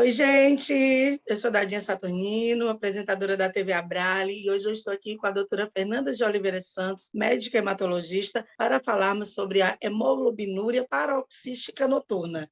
Oi, gente! Eu sou Dadinha Saturnino, apresentadora da TV Abrale, e hoje eu estou aqui com a doutora Fernanda de Oliveira Santos, médica hematologista, para falarmos sobre a hemoglobinúria paroxística noturna.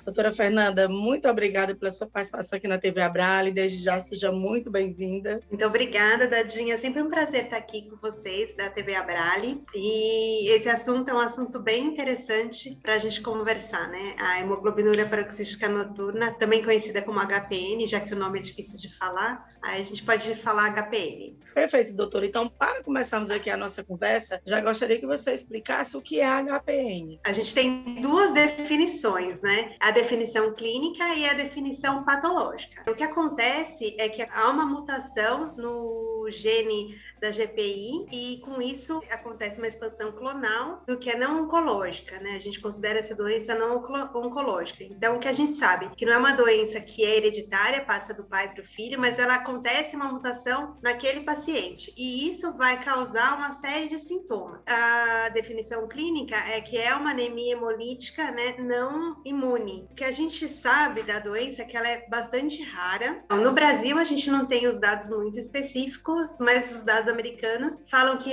Doutora Fernanda, muito obrigada pela sua participação aqui na TV Abrale. Desde já, seja muito bem-vinda. Muito obrigada, Dadinha. Sempre um prazer estar aqui com vocês da TV Abrale. E esse assunto é um assunto bem interessante para a gente conversar, né? A hemoglobinúria paroxística noturna, também conhecida como HPN, já que o nome é difícil de falar, aí a gente pode falar HPN. Perfeito, doutora. Então, para começarmos aqui a nossa conversa, já gostaria que você explicasse o que é HPN. A gente tem duas definições, né? A definição clínica e a definição patológica. O que acontece é que há uma mutação no gene da GPI e com isso acontece uma expansão clonal do que é não oncológica, né? A gente considera essa doença não oncológica. Então, o que a gente sabe que não é uma doença que é hereditária, passa do pai para o filho, mas ela acontece uma mutação naquele paciente e isso vai causar uma série de sintomas. A definição clínica é que é uma anemia hemolítica, né, não imune. O que a gente sabe da doença é que ela é bastante rara. No Brasil, a gente não tem os dados muito específicos, mas os dados americanos falam que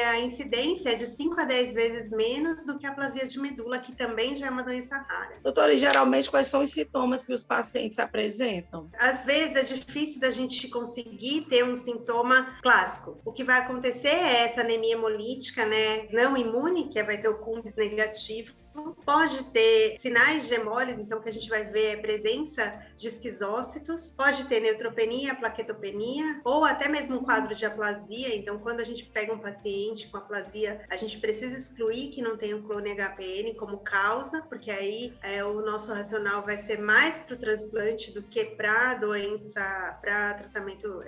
a incidência é de 5 a 10 vezes menos do que a aplasia de medula, que também já é uma doença rara. Doutora, e geralmente quais são os sintomas que os pacientes apresentam? Às vezes é difícil da gente conseguir ter um sintoma clássico. O que vai acontecer é essa anemia hemolítica, né, não imune, que vai ter o CUMBS negativo. Pode ter sinais de hemólise, então, que a gente vai ver a presença de esquizócitos, pode ter neutropenia, plaquetopenia, ou até mesmo um quadro de aplasia. Então, quando a gente pega um paciente com aplasia, a gente precisa excluir que não tem um clone HPN como causa, porque aí o nosso racional vai ser mais para o transplante do que para a doença, para tratamento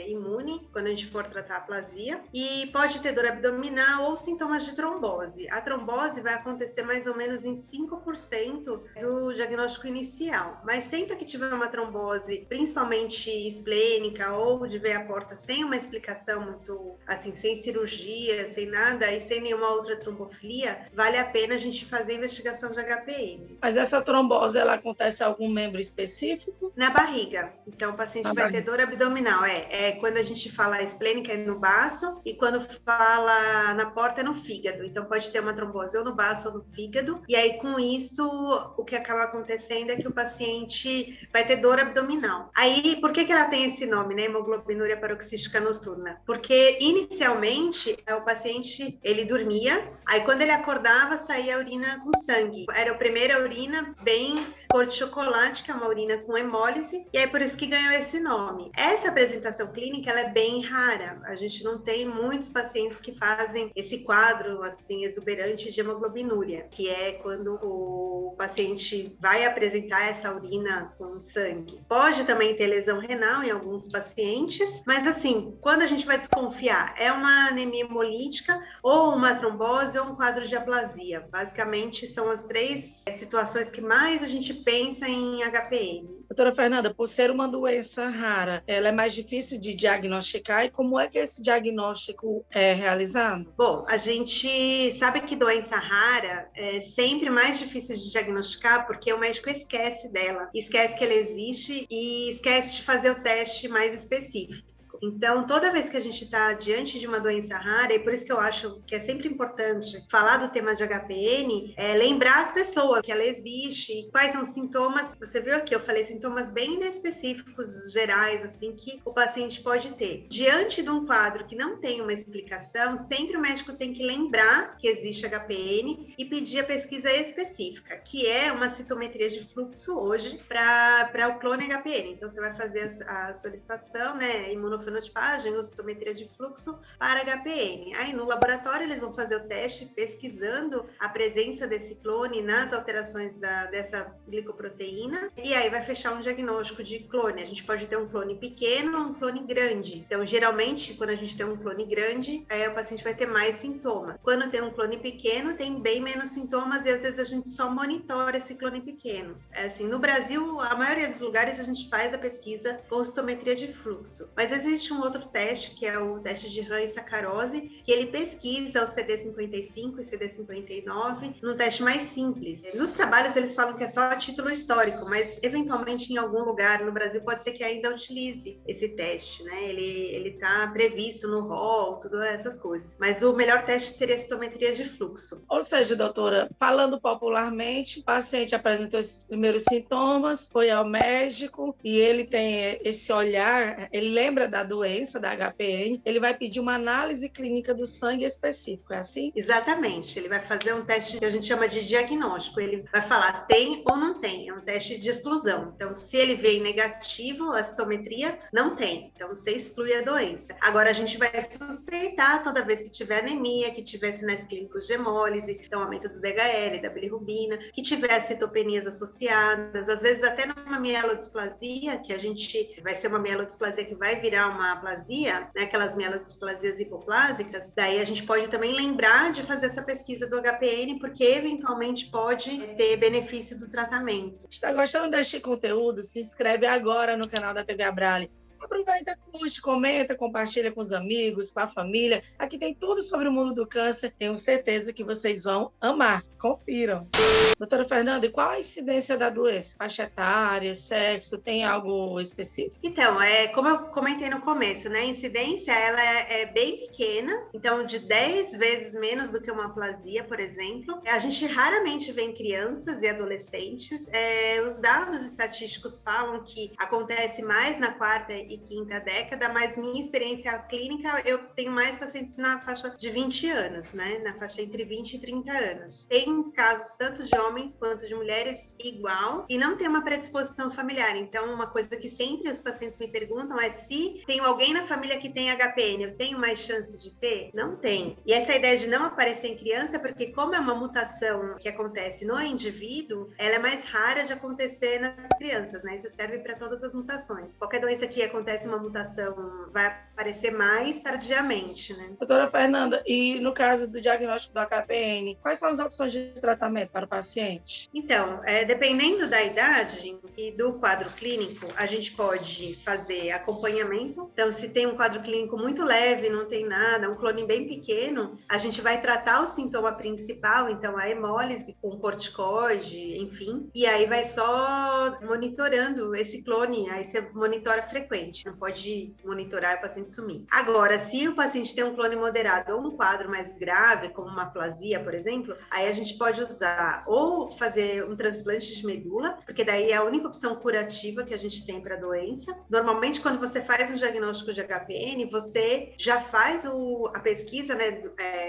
imune, quando a gente for tratar a aplasia. E pode ter dor abdominal ou sintomas de trombose. A trombose vai acontecer mais ou menos em 5% do diagnóstico inicial. Mas sempre que tiver uma trombose, principalmente esplênica ou de veia porta, sem uma explicação muito, assim, sem cirurgia, sem nada e sem nenhuma outra trombofilia, vale a pena a gente fazer a investigação de HPN. Mas essa trombose, ela acontece em algum membro específico? Na barriga. Então, o paciente vai ter dor abdominal. Quando a gente fala esplênica é no baço e quando fala na porta é no fígado. Então, pode ter uma trombose ou no baço ou no fígado. E aí, com isso, o que acaba acontecendo é que o paciente vai ter dor abdominal. Aí, por que ela tem esse nome, né? Hemoglobinúria paroxística noturna? Porque, inicialmente, o paciente, ele dormia, aí quando ele acordava, saía a urina com sangue. Era a primeira urina bem cor de chocolate, que é uma urina com hemólise, e é por isso que ganhou esse nome. Essa apresentação clínica, ela é bem rara. A gente não tem muitos pacientes que fazem esse quadro, assim, exuberante de hemoglobinúria, que é quando o paciente vai apresentar essa urina com sangue. Pode também ter lesão renal em alguns pacientes, mas assim, quando a gente vai desconfiar, é uma anemia hemolítica ou uma trombose ou um quadro de aplasia. Basicamente, são as três situações que mais a gente pensa em HPN. Doutora Fernanda, por ser uma doença rara, ela é mais difícil de diagnosticar e como é que esse diagnóstico é realizado? Bom, a gente sabe que doença rara é sempre mais difícil de diagnosticar porque o médico esquece dela, esquece que ela existe e esquece de fazer o teste mais específico. Então, toda vez que a gente está diante de uma doença rara, e por isso que eu acho que é sempre importante falar do tema de HPN, é lembrar as pessoas que ela existe e quais são os sintomas. Você viu aqui, eu falei sintomas bem inespecíficos, gerais, assim, que o paciente pode ter. Diante de um quadro que não tem uma explicação, sempre o médico tem que lembrar que existe HPN e pedir a pesquisa específica, que é uma citometria de fluxo hoje para o clone HPN. Então, você vai fazer a solicitação, né, imunofenotipagem, ou citometria de fluxo para HPN. Aí no laboratório eles vão fazer o teste pesquisando a presença desse clone nas alterações dessa glicoproteína e aí vai fechar um diagnóstico de clone. A gente pode ter um clone pequeno ou um clone grande. Então, geralmente, quando a gente tem um clone grande, o paciente vai ter mais sintomas. Quando tem um clone pequeno, tem bem menos sintomas e às vezes a gente só monitora esse clone pequeno. Assim, no Brasil, a maioria dos lugares a gente faz a pesquisa com citometria de fluxo. Mas existe existe um outro teste, que é o teste de Rahn e sacarose, que ele pesquisa o CD55 e CD59 num teste mais simples. Nos trabalhos eles falam que é só título histórico, mas eventualmente em algum lugar no Brasil pode ser que ainda utilize esse teste, né? Ele está previsto no rol, todas essas coisas. Mas o melhor teste seria a citometria de fluxo. Ou seja, doutora, falando popularmente, o paciente apresentou esses primeiros sintomas, foi ao médico e ele tem esse olhar, ele lembra da doença, da HPN, ele vai pedir uma análise clínica do sangue específico, é assim? Exatamente, ele vai fazer um teste que a gente chama de diagnóstico, ele vai falar tem ou não tem, é um teste de exclusão. Então, se ele veio negativo, a citometria não tem, então você exclui a doença. Agora, a gente vai suspeitar toda vez que tiver anemia, que tiver sinais clínicos de hemólise, então aumento do DHL, da bilirrubina, que tiver citopenias associadas, às vezes até numa mielodisplasia, que a gente vai ser uma mielodisplasia que vai virar uma aplasia, né, aquelas mielodisplasias hipoplásicas, daí a gente pode também lembrar de fazer essa pesquisa do HPN, porque eventualmente pode ter benefício do tratamento. Está gostando deste conteúdo? Se inscreve agora no canal da TV Abrale. Aproveita, curte, comenta, compartilha com os amigos, com a família. Aqui tem tudo sobre o mundo do câncer. Tenho certeza que vocês vão amar. Confiram. Doutora Fernanda, e qual a incidência da doença? Faixa etária, sexo, tem algo específico? Então, como eu comentei no começo, né? A incidência ela é bem pequena, então de 10 vezes menos do que uma aplasia, por exemplo. A gente raramente vê em crianças e adolescentes. Os dados estatísticos falam que acontece mais na quarta e quinta década, mas minha experiência clínica, eu tenho mais pacientes na faixa de 20 anos, né? Na faixa entre 20 e 30 anos. Tem casos tanto de homens quanto de mulheres igual, e não tem uma predisposição familiar. Então, uma coisa que sempre os pacientes me perguntam é se tem alguém na família que tem HPN, eu tenho mais chance de ter? Não tem. E essa ideia de não aparecer em criança, porque como é uma mutação que acontece no indivíduo, ela é mais rara de acontecer nas crianças, né? Isso serve para todas as mutações. Qualquer doença que acontece uma mutação vai aparecer mais tardiamente, né? Doutora Fernanda, e no caso do diagnóstico do HPN, quais são as opções de tratamento para o paciente? Então, dependendo da idade e do quadro clínico, a gente pode fazer acompanhamento. Então, se tem um quadro clínico muito leve, não tem nada, um clone bem pequeno, a gente vai tratar o sintoma principal, então a hemólise com corticoide, enfim, e aí vai só monitorando esse clone, aí você monitora frequente, não pode monitorar o paciente sumir. Agora, se o paciente tem um clone moderado ou um quadro mais grave, como uma aplasia, por exemplo, aí a gente pode usar ou fazer um transplante de medula, porque daí é a única opção curativa que a gente tem para a doença. Normalmente, quando você faz um diagnóstico de HPN, você já faz a pesquisa, né,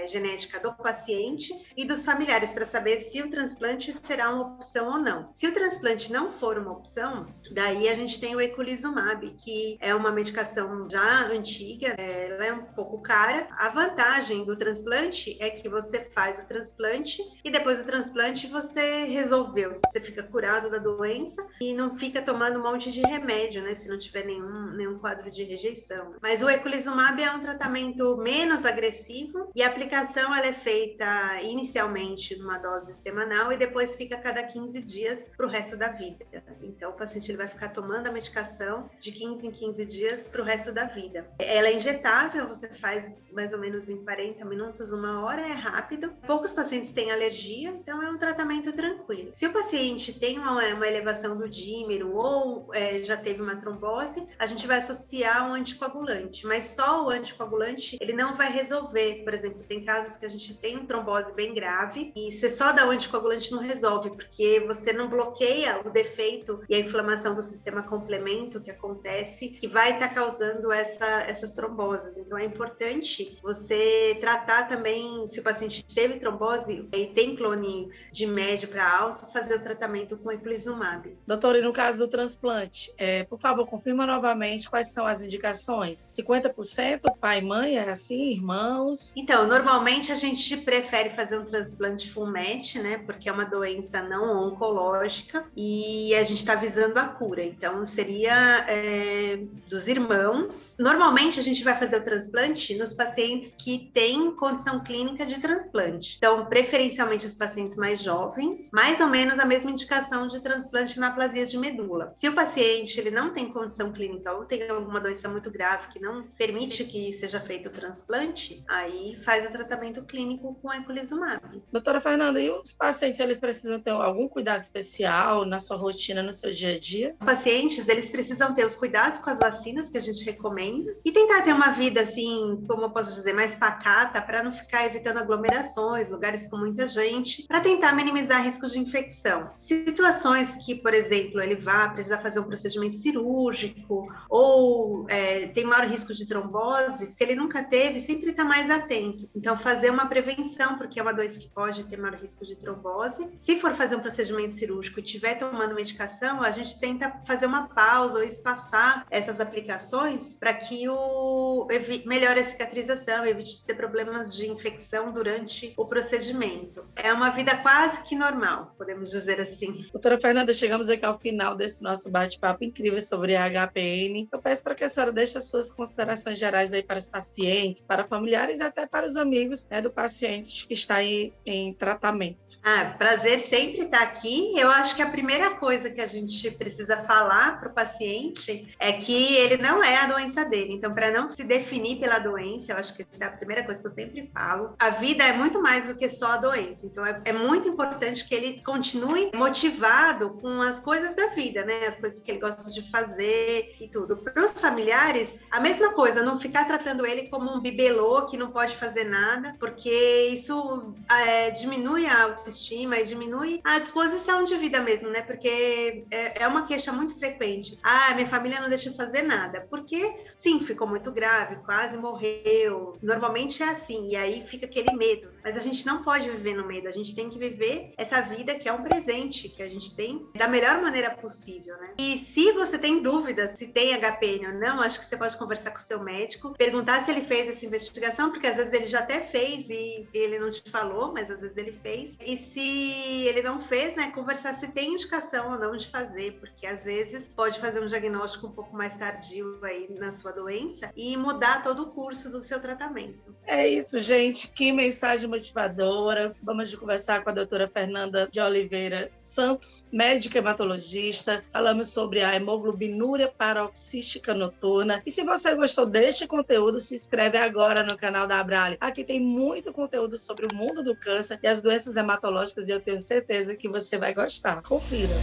genética do paciente e dos familiares para saber se o transplante será uma opção ou não. Se o transplante não for uma opção, daí a gente tem o eculizumab, que é uma medicação já antiga, ela é um pouco cara. A vantagem do transplante é que você faz o transplante e depois do transplante você resolveu, você fica curado da doença e não fica tomando um monte de remédio, né, se não tiver nenhum quadro de rejeição. Mas o eculizumab é um tratamento menos agressivo e a aplicação ela é feita inicialmente numa dose semanal e depois fica a cada 15 dias para o resto da vida. Então o paciente ele vai ficar tomando a medicação de 15 em 15 dias para o resto da vida. Ela é injetável, você faz mais ou menos em 40 minutos, 1 hora, é rápido. Poucos pacientes têm alergia, então é um tratamento tranquilo. Se o paciente tem uma elevação do dímero ou já teve uma trombose, a gente vai associar um anticoagulante, mas só o anticoagulante ele não vai resolver. Por exemplo, tem casos que a gente tem trombose bem grave e você só dá o anticoagulante não resolve, porque você não bloqueia o defeito e a inflamação do sistema complemento que acontece, que vai estar causando essas tromboses. Então é importante você tratar também, se o paciente teve trombose e tem clone de médio para alto, fazer o tratamento com eculizumab. Doutora, e no caso do transplante, por favor, confirma novamente quais são as indicações. 50% pai e mãe, é assim, irmãos? Então, normalmente a gente prefere fazer um transplante full match, né, porque é uma doença não oncológica e a gente está visando a cura. Então, seria dos irmãos. Normalmente, a gente vai fazer o transplante nos pacientes que têm condição clínica de transplante. Então, preferencialmente os pacientes mais jovens, mais ou menos a mesma indicação de transplante na aplasia de medula. Se o paciente ele não tem condição clínica ou tem alguma doença muito grave que não permite que seja feito o transplante, aí faz o tratamento clínico com eculizumab. Doutora Fernanda, e os pacientes, eles precisam ter algum cuidado especial na sua rotina, no seu dia a dia? Os pacientes, eles precisam ter os cuidados com as vacinas que a gente recomenda e tentar ter uma vida, assim, como eu posso dizer, mais pacata, para não ficar evitando aglomerações, lugares com muita gente, para tentar minimizar riscos de infecção. Situações que, por exemplo, ele vai precisar fazer um procedimento cirúrgico ou tem maior risco de trombose, se ele nunca teve, sempre está mais atento. Então, fazer uma prevenção, porque é uma doença que pode ter maior risco de trombose. Se for fazer um procedimento cirúrgico e estiver tomando medicação, a gente tenta fazer uma pausa ou espaçar essas aplicações para que melhore a cicatrização, evite ter problemas de infecção durante o procedimento. É uma vida quase que normal, podemos dizer assim. Doutora Fernanda, chegamos aqui ao final desse nosso bate-papo incrível sobre a HPN. Eu peço para que a senhora deixe as suas considerações gerais aí para os pacientes, para familiares e até para os amigos do paciente que está aí em tratamento. Prazer sempre estar aqui. Eu acho que a primeira coisa que a gente precisa falar para o paciente é que ele não é a doença dele. Então, para não se definir pela doença, eu acho que essa é a primeira coisa que eu sempre falo. A vida é muito mais do que só a doença. Então, é muito importante que ele continue motivado com as coisas da vida, né? As coisas que ele gosta de fazer e tudo. Para os familiares, a mesma coisa, não ficar tratando ele como um bibelô que não pode fazer nada, porque isso diminui a autoestima e diminui a disposição de vida mesmo, né? Porque é uma queixa muito frequente. Minha família não deixa eu fazer nada. Porque, sim, ficou muito grave, quase morreu. Normalmente é assim, e aí fica aquele medo. Mas a gente não pode viver no medo, a gente tem que viver essa vida que é um presente, que a gente tem da melhor maneira possível, né? E se você tem dúvidas se tem HPN ou não, acho que você pode conversar com o seu médico, perguntar se ele fez essa investigação, porque às vezes ele já até fez e ele não te falou, mas às vezes ele fez. E se ele não fez, né, conversar se tem indicação ou não de fazer, porque às vezes pode fazer um diagnóstico um pouco mais tardio aí na sua doença e mudar todo o curso do seu tratamento. É isso, gente. Que mensagem motivadora. Vamos conversar com a doutora Fernanda de Oliveira Santos, médica hematologista. Falamos sobre a hemoglobinúria paroxística noturna. E se você gostou deste conteúdo, se inscreve agora no canal da Abrale. Aqui tem muito conteúdo sobre o mundo do câncer e as doenças hematológicas e eu tenho certeza que você vai gostar. Confira.